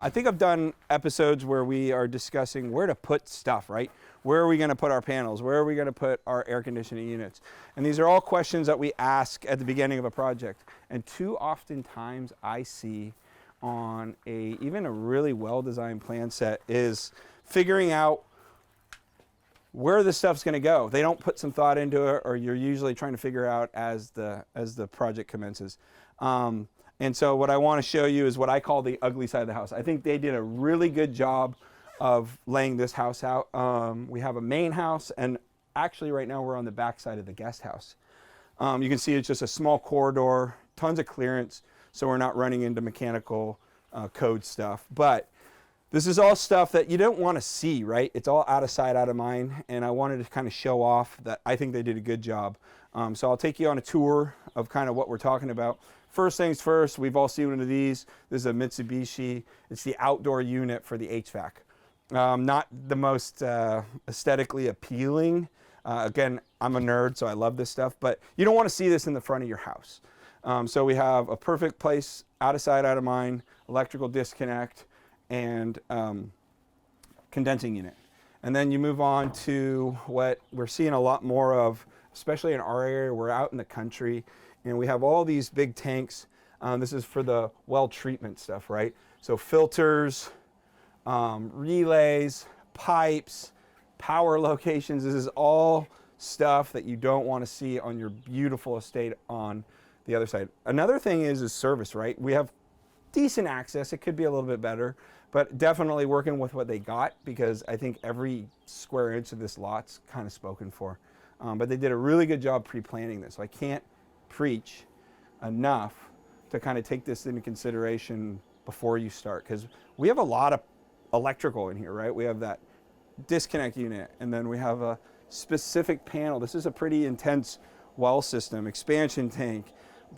I think I've done episodes where we are discussing where to put stuff, right? Where are we going to put our panels? Where are we going to put our air conditioning units? And these are all questions that we ask at the beginning of a project. And too often times I see on even a really well-designed plan set is figuring out where the stuff's going to go. They don't put some thought into it, or you're usually trying to figure out as the project commences. And so what I want to show you is what I call the ugly side of the house. I think they did a really good job of laying this house out. We have a main house, and actually right now we're on the back side of the guest house. You can see it's just a small corridor, tons of clearance, so we're not running into mechanical code stuff. But this is all stuff that you don't want to see, right? It's all out of sight, out of mind, and I wanted to kind of show off that I think they did a good job. So I'll take you on a tour of kind of what we're talking about. First things first, we've all seen one of these. This is a Mitsubishi. It's the outdoor unit for the HVAC. Not the most aesthetically appealing. Again, I'm a nerd, so I love this stuff, but you don't want to see this in the front of your house. So we have a perfect place, out of sight, out of mind, electrical disconnect, and condensing unit. And then you move on to what we're seeing a lot more of, especially in our area. We're out in the country, and we have all these big tanks. This is for the well treatment stuff, right? So filters, relays, pipes, power locations. This is all stuff that you don't want to see on your beautiful estate on the other side. Another thing is service, right? We have decent access. It could be a little bit better, but definitely working with what they got, because I think every square inch of this lot's kind of spoken for. But they did a really good job pre-planning this. So I can't preach enough to kind of take this into consideration before you start, because we have a lot of electrical in here, right? We have that disconnect unit, and then we have a specific panel. This is a pretty intense well system, expansion tank,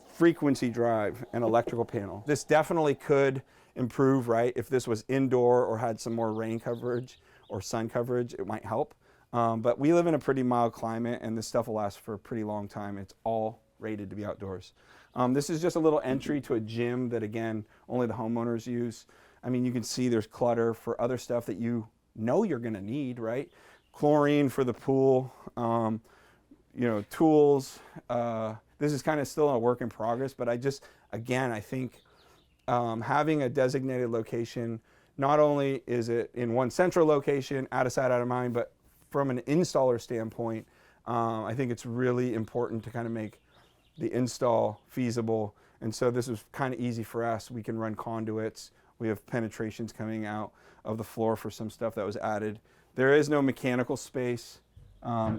frequency drive, and electrical panel. This definitely could improve, right? If this was indoor or had some more rain coverage or sun coverage, it might help. But we live in a pretty mild climate, and this stuff will last for a pretty long time. It's all rated to be outdoors. This is just a little entry to a gym that, again, only the homeowners use. I mean, you can see there's clutter for other stuff that you know you're going to need, right? Chlorine for the pool, tools. This is kind of still a work in progress, but I think having a designated location, not only is it in one central location, out of sight, out of mind, but from an installer standpoint, I think it's really important to kind of make the install feasible. And so this was kind of easy for us. We can run conduits. We have penetrations coming out of the floor for some stuff that was added. There is no mechanical space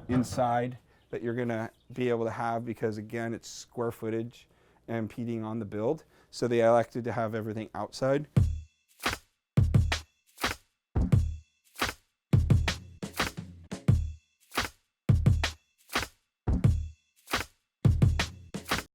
inside that you're gonna be able to have, because again, it's square footage and impeding on the build. So they elected to have everything outside.